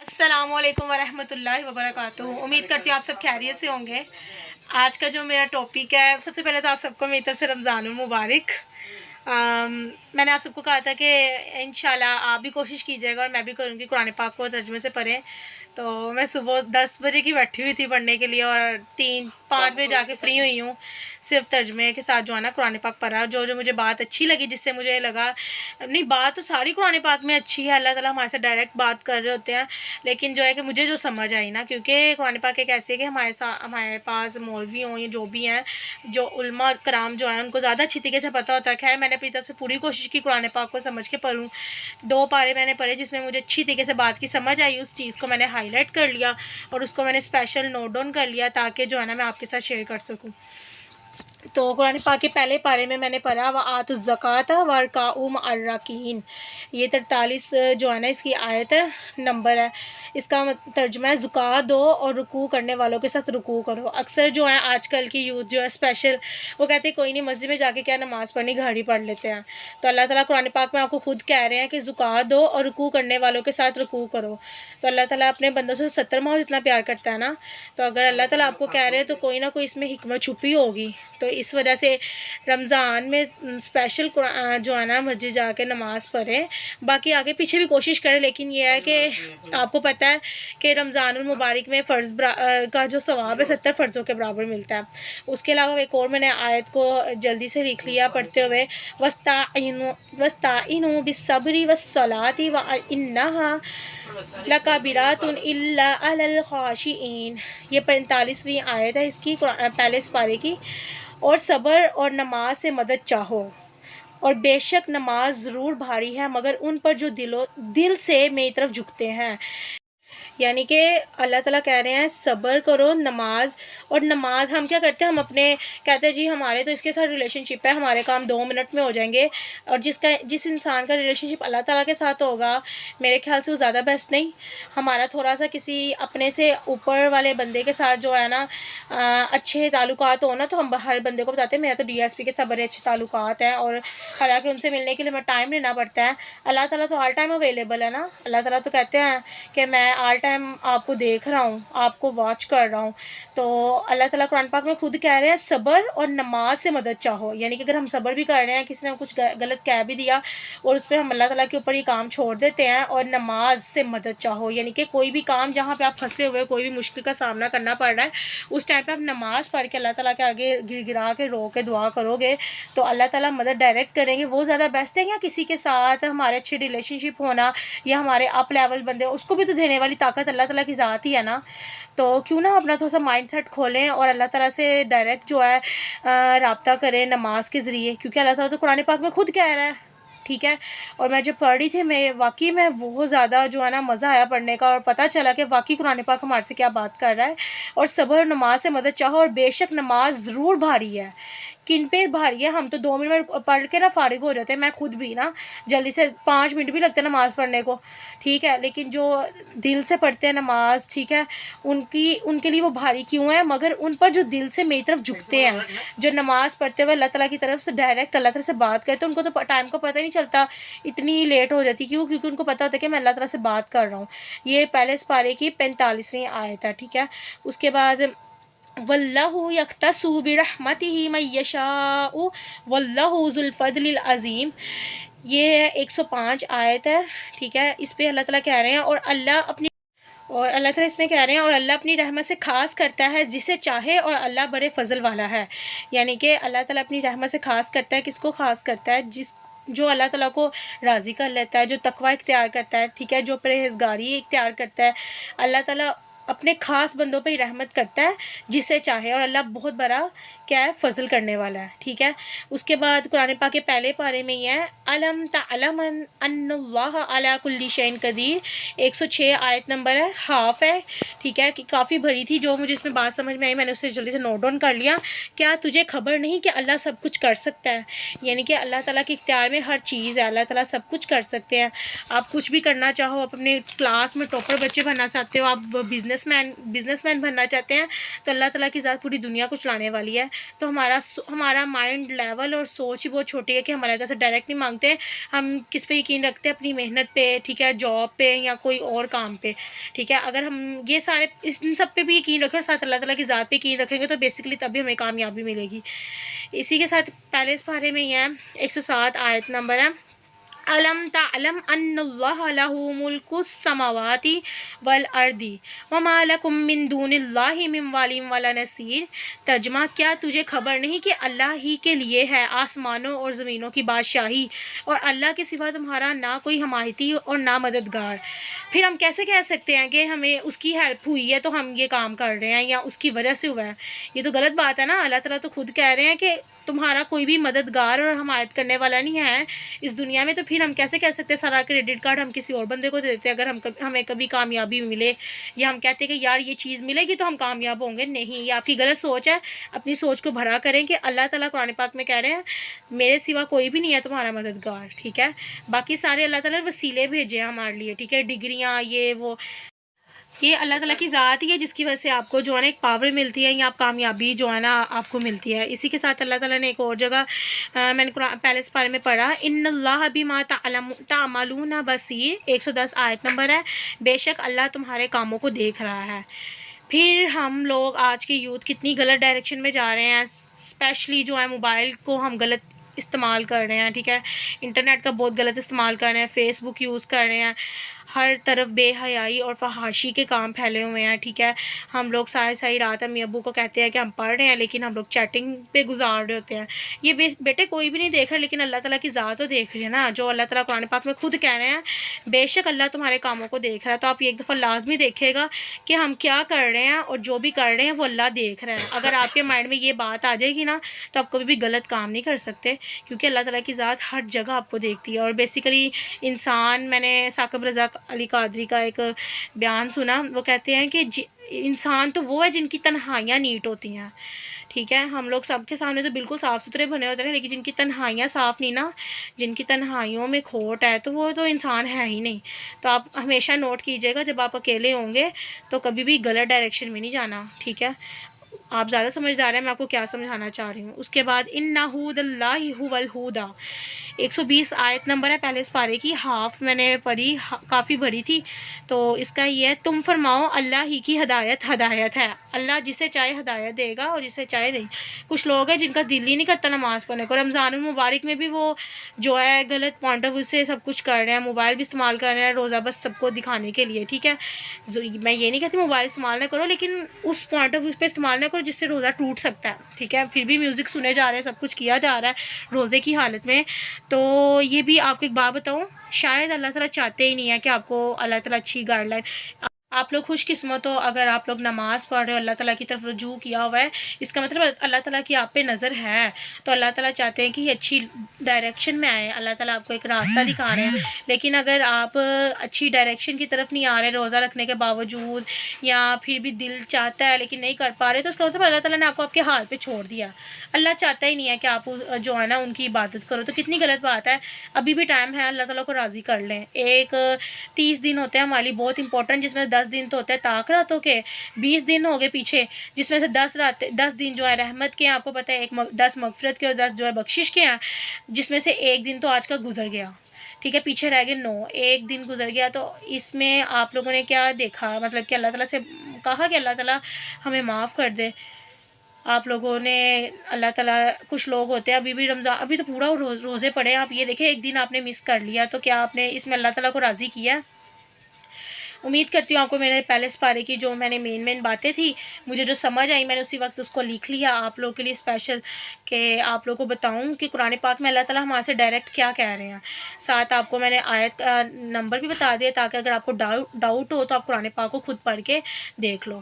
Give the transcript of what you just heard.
अस्सलाम वालेकुम वरहमतुल्लाहि वबरकातुहू। उम्मीद करती हूँ आप सब खैरियत से होंगे। आज का जो मेरा टॉपिक है, सबसे पहले तो आप सबको मेरी तरफ से रमज़ानुल मुबारक। मैंने आप सबको कहा था कि इंशाल्लाह आप भी कोशिश कीजिएगा और मैं भी करूँगी कुरान पाक को तर्जुमे से पढ़ें। तो मैं सुबह 10 बजे की बैठी हुई थी पढ़ने के लिए और 3-5 बजे जाके फ्री हुई हूँ। सिर्फ तर्जुमे के साथ जो है ना कुरान पाक पढ़ा, जो जो मुझे बात अच्छी लगी, जिससे मुझे लगा नहीं, बात तो सारी कुरान पाक में अच्छी है, अल्लाह ताला हमारे से डायरेक्ट बात कर रहे होते हैं, लेकिन जो है कि मुझे जो समझ आई ना, क्योंकि कुरान पाक एक ऐसे है कि हमारे पास मौलवी हों या जो भी हैं, जो उलमा कराम जो हैं, उनको ज़्यादा अच्छी तरीके से पता होता है। खैर मैंने अपनी तरफ से पूरी कोशिश की कुरान पाक को समझ के पढ़ूँ। 2 पारे मैंने पढ़े जिसमें मुझे अच्छी तरीके से बात की समझ आई, उस चीज़ को मैंने हाईलाइट कर लिया और उसको मैंने स्पेशल नोट डाउन कर लिया ताकि जो है ना मैं आपके साथ शेयर कर सकूँ। तो कुरान पाक के पहले पारे में मैंने पढ़ा व आतु ज़कात वरकाऊ मअर्राकीन। ये 43 जो है ना इसकी आयत है, नंबर है। इसका तर्जुमा है ज़कात दो और रुकू करने वालों के साथ रुकू करो। अक्सर जो है आजकल की यूथ जो है स्पेशल वो कहते हैं कोई नहीं, मस्जिद में जाके क्या नमाज़ पढ़नी, घर ही पढ़ लेते हैं। तो अल्लाह ताला कुरान पाक में आपको खुद कह रहे हैं कि ज़कात दो और रुकू करने वालों के साथ रुकू करो। तो अल्लाह ताला अपने बंदों से 70 माह जितना प्यार करता है ना, तो अगर अल्लाह ताला आपको कह रहे हैं तो कोई ना कोई इसमें हिकमत छुपी होगी। तो इस वजह से रमज़ान में स्पेशल जो है ना मस्जिद जाके नमाज़ पढ़ें। बाकी आगे पीछे भी कोशिश करें, लेकिन ये है कि आपको पता है कि रमज़ानुल मुबारक में फ़र्ज़ का जो सवाब है 70 फ़र्ज़ों के बराबर मिलता है। उसके अलावा एक और मैंने आयत को जल्दी से लिख लिया पढ़ते हुए, वस्ताइनु बिस्सब्रि वस्सलाति व इन्नहा लकाबिरातुन इल्ला अलल खाशिईन। ये 45वीं आयत है इसकी पहले पारे की। और सब्र और नमाज से मदद चाहो, और बेशक नमाज ज़रूर भारी है मगर उन पर जो दिल से मेरी तरफ झुकते हैं। यानी कि अल्लाह ताला कह रहे हैं सब्र करो, नमाज। और नमाज हम क्या करते हैं, हम अपने कहते हैं जी हमारे तो इसके साथ रिलेशनशिप है, हमारे काम 2 मिनट में हो जाएंगे। और जिस इंसान का रिलेशनशिप अल्लाह ताला के साथ होगा, मेरे ख्याल से वो ज़्यादा बेस्ट नहीं। हमारा थोड़ा सा किसी अपने से ऊपर वाले बंदे के साथ जो है ना अच्छे ताल्लुकात हो ना, तो हम हर बंदे को बताते हैं मेरा तो DSP के साथ बड़े अच्छे ताल्लुकात हैं, और हालांकि उनसे मिलने के लिए हमें टाइम लेना पड़ता है। अल्लाह ताला तो हर टाइम अवेलेबल है ना। अल्लाह ताला तो कहते हैं कि मैं ऑल टाइम आपको देख रहा हूँ, आपको वॉच कर रहा हूँ। तो अल्लाह ताला कुरान पाक में खुद कह रहे हैं सब्र और नमाज से मदद चाहो। यानी कि अगर हम सब्र भी कर रहे हैं, किसी ने कुछ गलत कह भी दिया और उस पर हम अल्लाह ताला के ऊपर ये काम छोड़ देते हैं, और नमाज से मदद चाहो। यानी कि कोई भी काम जहाँ पे आप फंसे हुए, कोई भी मुश्किल का सामना करना पड़ रहा है, उस टाइम पे आप नमाज पढ़ के अल्लाह ताला के आगे गिरा के रो के दुआ करोगे तो अल्लाह ताला मदद डायरेक्ट करेंगे। वो ज़्यादा बेस्ट है, या किसी के साथ हमारे अच्छे रिलेशनशिप होना या हमारे अप लेवल बंदे, उसको भी तो देने वाली ताकत अल्लाह ताला की ज़ात ही है ना। तो क्यों ना अपना थोड़ा सा माइंड सेट खोलें और अल्लाह ताला से डायरेक्ट जो है राब्ता करें नमाज के ज़रिए, क्योंकि अल्लाह ताला तो कुरान पाक में खुद कह रहा है। ठीक है। और मैं जब पढ़ रही थी, मैं वाकई में बहुत ज़्यादा जो है ना मज़ा आया पढ़ने का, और पता चला कि वाकई कुरान पाक हमारे से क्या बात कर रहा है। और सब्र नमाज से मदद चाहो, और बेशक नमाज ज़रूर भारी है। किन पे भारी है, हम तो 2 मिनट में पढ़ के ना फारिग हो जाते हैं। मैं खुद भी ना जल्दी से 5 मिनट भी लगते हैं नमाज़ पढ़ने को, ठीक है, लेकिन जो दिल से पढ़ते हैं नमाज, ठीक है, उनके लिए वो भारी क्यों है, मगर उन पर जो दिल से मेरी तरफ झुकते हैं, जो नमाज पढ़ते हुए अल्लाह ताला की तरफ से डायरेक्ट अल्लाह ताला से बात करते हैं, उनको तो टाइम का पता ही नहीं चलता, इतनी लेट हो जाती। क्यों? क्योंकि उनको पता होता है कि मैं अल्लाह ताला से बात कर रहा हूँ। ये पहले पारे की 45वीं आयत है, ठीक है। उसके बाद वल्लाहु यख्तसु बिरहमतिही मन यशाउ वल्लाहु ज़ुल फ़ज़लिल अज़ीम। ये 105 आयत है, ठीक है। इस पे अल्लाह ताला कह रहे हैं और अल्लाह ताला इसमें कह रहे हैं, और अल्लाह अपनी रहमत से ख़ास करता है जिसे चाहे, और अल्लाह बड़े फ़ज़ल वाला है। यानी कि अल्लाह ताला अपनी रहमत से ख़ास करता है, किसको ख़ास करता है? जो अल्लाह ताला को राज़ी कर लेता है, जो तकवा इख्तियार करता है, ठीक है, जो परहेज़गारी इख्तियार करता है, अल्लाह ताला अपने ख़ास बंदों पे ही रहमत करता है जिसे चाहे, और अल्लाह बहुत बड़ा क्या है, फ़ज़ल करने वाला है, ठीक है। उसके बाद कुरान पाक के पहले पारे में ही है अलम तअलम अन्नल्लाह अला कुल्ली शैइन क़दीर। 106 आयत नंबर है, हाफ़ है, ठीक है, कि काफ़ी भरी थी। जो मुझे इसमें बात समझ में आई मैंने उसे जल्दी से नोट डाउन कर लिया। क्या तुझे खबर नहीं कि अल्लाह सब कुछ कर सकता है? यानी कि अल्लाह ताला के इख्तियार में हर चीज़ है, अल्लाह ताला सब कुछ कर सकते हैं। आप कुछ भी करना चाहो, आप अपने क्लास में टॉपर बच्चे बनना चाहते हो, आप बिज़नेस بزنس مین بننا چاہتے ہیں تو اللہ تعالیٰ کی ذات پوری دنیا کو چلانے والی ہے. تو ہمارا مائنڈ لیول اور سوچ ہی بہت چھوٹی ہے کہ ہم اللہ تعالیٰ سے ڈائریکٹ نہیں مانگتے. ہم کس پہ یقین رکھتے ہیں؟ اپنی محنت پہ, ٹھیک ہے, جاب پہ یا کوئی اور کام پہ, ٹھیک ہے. اگر ہم یہ سارے ان سب پہ بھی یقین رکھیں اور ساتھ اللہ تعالیٰ کی ذات پہ یقین رکھیں گے تو بیسیکلی تبھی ہمیں کامیابی ملے گی. اسی کے ساتھ پہلے اس پارے میں یہ ہے 107 آیت نمبر ہے الم تعلم ان اللہ لہ ملک السماوات والارض وما لکم من دون اللہ من والی ولا نصیر. ترجمہ, کیا تجھے خبر نہیں کہ اللہ ہی کے لیے ہے آسمانوں اور زمینوں کی بادشاہی اور اللہ کے سوا تمہارا نہ کوئی حمایتی اور نہ مددگار. پھر ہم کیسے کہہ سکتے ہیں کہ ہمیں اس کی ہیلپ ہوئی ہے تو ہم یہ کام کر رہے ہیں یا اس کی وجہ سے ہوا ہے؟ یہ تو غلط بات ہے نا. اللہ تعالیٰ تو خود کہہ رہے ہیں کہ تمہارا کوئی بھی مددگار اور حمایت کرنے والا نہیں ہے اس دنیا میں. تو پھر ہم کیسے کہہ سکتے ہیں سارا کریڈٹ کارڈ ہم کسی اور بندے کو دے دیتے ہیں اگر ہمیں کبھی کامیابی ملے, یا ہم کہتے ہیں کہ یار یہ چیز ملے گی تو ہم کامیاب ہوں گے؟ نہیں, یہ آپ کی غلط سوچ ہے. اپنی سوچ کو بھرا کریں کہ اللہ تعالیٰ قرآن پاک میں کہہ رہے ہیں میرے سوا کوئی بھی نہیں ہے تمہارا مددگار, ٹھیک ہے. باقی سارے اللہ تعالیٰ نے وسیلے بھیجے ہیں ہمارے لیے, ٹھیک ہے, ڈگریاں یہ وہ, یہ اللہ تعالیٰ کی ذات ہی ہے جس کی وجہ سے آپ کو جو ہے نا ایک پاور ملتی ہے یا آپ کامیابی جو ہے نا آپ کو ملتی ہے. اسی کے ساتھ اللہ تعالیٰ نے ایک اور جگہ میں نے پہلے اس بارے میں پڑھا, ان اللہ بما تعملون بصیر, 110 آیت نمبر ہے, بے شک اللہ تمہارے کاموں کو دیکھ رہا ہے. پھر ہم لوگ آج کے یوتھ کتنی غلط ڈائریکشن میں جا رہے ہیں, اسپیشلی جو ہے موبائل کو ہم غلط استعمال کر رہے ہیں, ٹھیک ہے, انٹرنیٹ کا بہت غلط استعمال کر رہے ہیں, فیس بک یوز کر رہے ہیں, ہر طرف بے حیائی اور فحاشی کے کام پھیلے ہوئے ہیں, ٹھیک ہے. ہم لوگ ساری رات امی ابو کو کہتے ہیں کہ ہم پڑھ رہے ہیں لیکن ہم لوگ چیٹنگ پہ گزار رہے ہوتے ہیں. یہ بیٹے کوئی بھی نہیں دیکھ رہا لیکن اللہ تعالیٰ کی ذات تو دیکھ رہی ہے نا, جو اللہ تعالیٰ قرآن پاک میں خود کہہ رہے ہیں بے شک اللہ تمہارے کاموں کو دیکھ رہا ہے. تو آپ یہ ایک دفعہ لازمی دیکھے گا کہ ہم کیا کر رہے ہیں اور جو بھی کر رہے ہیں وہ اللہ دیکھ رہے ہیں. اگر آپ کے مائنڈ میں یہ بات آ جائے گی نا تو آپ کبھی بھی غلط کام نہیں کر سکتے, کیونکہ اللہ تعالیٰ کی ذات ہر جگہ آپ کو دیکھتی ہے. اور بیسیکلی انسان, میں نے ثاقب رضا علی قادری کا ایک بیان سنا, وہ کہتے ہیں کہ انسان تو وہ ہے جن کی تنہائیاں نیٹ ہوتی ہیں, ٹھیک ہے. ہم لوگ سب کے سامنے تو بالکل صاف ستھرے بنے ہوتے ہیں لیکن جن کی تنہائیاں صاف نہیں نا, جن کی تنہائیوں میں کھوٹ ہے تو وہ تو انسان ہے ہی نہیں. تو آپ ہمیشہ نوٹ کیجیے گا جب آپ اکیلے ہوں گے تو کبھی بھی غلط ڈائریکشن میں نہیں جانا, ٹھیک ہے. آپ زیادہ سمجھدار ہیں, میں آپ کو کیا سمجھانا چاہ رہی ہوں. اس کے بعد ان ہود اللہ هو الہدا, 120 آیت نمبر ہے پہلے اس پارے کی, ہاف میں نے پڑھی, کافی بھری تھی. تو اس کا یہ ہے, تم فرماؤ اللہ ہی کی ہدایت ہے, اللہ جسے چاہے ہدایت دے گا اور جسے چاہے نہیں. کچھ لوگ ہیں جن کا دل ہی نہیں کرتا نماز پڑھنے کو, رمضان المبارک میں بھی وہ جو ہے غلط پوائنٹ آف ویو سے سب کچھ کر رہے ہیں, موبائل بھی استعمال کر رہے ہیں, روزہ بس سب کو دکھانے کے لیے, ٹھیک ہے. میں یہ نہیں کہتی موبائل استعمال نہ کرو لیکن اس پوائنٹ آف ویو پہ استعمال نہ کرو جس سے روزہ ٹوٹ سکتا ہے, ٹھیک ہے. پھر بھی میوزک سنے جا رہے ہیں, سب کچھ کیا جا رہا ہے روزے کی حالت میں. تو یہ بھی آپ کو ایک بات بتاؤں, شاید اللہ تعالیٰ چاہتے ہی نہیں ہے کہ آپ کو اللہ تعالیٰ اچھی گائیڈ لائن, آپ لوگ خوش قسمت ہو اگر آپ لوگ نماز پڑھ رہے ہو, اللہ تعالیٰ کی طرف رجوع کیا ہوا ہے, اس کا مطلب اللہ تعالیٰ کی آپ پہ نظر ہے. تو اللہ تعالیٰ چاہتے ہیں کہ یہ اچھی ڈائریکشن میں آئے, اللہ تعالیٰ آپ کو ایک راستہ دکھا رہے ہیں. لیکن اگر آپ اچھی ڈائریکشن کی طرف نہیں آ رہے روزہ رکھنے کے باوجود, یا پھر بھی دل چاہتا ہے لیکن نہیں کر پا رہے, تو اس کا مطلب اللہ تعالیٰ نے آپ کو آپ کے حال پہ چھوڑ دیا. اللہ چاہتا ہی نہیں ہے کہ آپ جو ہے نا ان کی عبادت کرو. تو کتنی غلط بات ہے. ابھی بھی ٹائم ہے, اللہ تعالیٰ کو راضی کر لیں. ایک 30 دن ہوتے ہیں ہمارے لیے بہت امپورٹنٹ, جس میں 10 دن تو ہوتے ہیں طاق راتوں کے, 20 دن ہو گئے پیچھے, جس میں سے 10 دن جو ہے رحمت کے ہیں, آپ کو پتہ ہے 10 مغفرت کے اور 10 جو ہے بخشش کے ہیں, جس میں سے ایک دن تو آج کا گزر گیا, ٹھیک ہے. پیچھے رہ گئے 9, ایک دن گزر گیا. تو اس میں آپ لوگوں نے کیا دیکھا, مطلب کہ اللہ تعالیٰ سے کہا کہ اللہ تعالیٰ ہمیں معاف کر دے. آپ لوگوں نے اللہ تعالیٰ, کچھ لوگ ہوتے ہیں ابھی بھی رمضان, ابھی تو پورا روزے پڑے, آپ یہ دیکھیں ایک دن آپ نے مس کر لیا تو کیا آپ نے اس میں اللہ تعالیٰ کو راضی کیا؟ امید کرتی ہوں آپ کو میرے پہلے پارے کی جو میں نے مین باتیں تھی, مجھے جو سمجھ آئی میں نے اسی وقت اس کو لکھ لیا آپ لوگوں کے لیے اسپیشل, کہ آپ لوگوں کو بتاؤں کہ قرآن پاک میں اللہ تعالیٰ ہمارے سے ڈائریکٹ کیا کہہ رہے ہیں. ساتھ آپ کو میں نے آیت کا نمبر بھی بتا دیا تاکہ اگر آپ کو ڈاؤٹ ہو تو آپ قرآن پاک کو خود پڑھ کے دیکھ لو.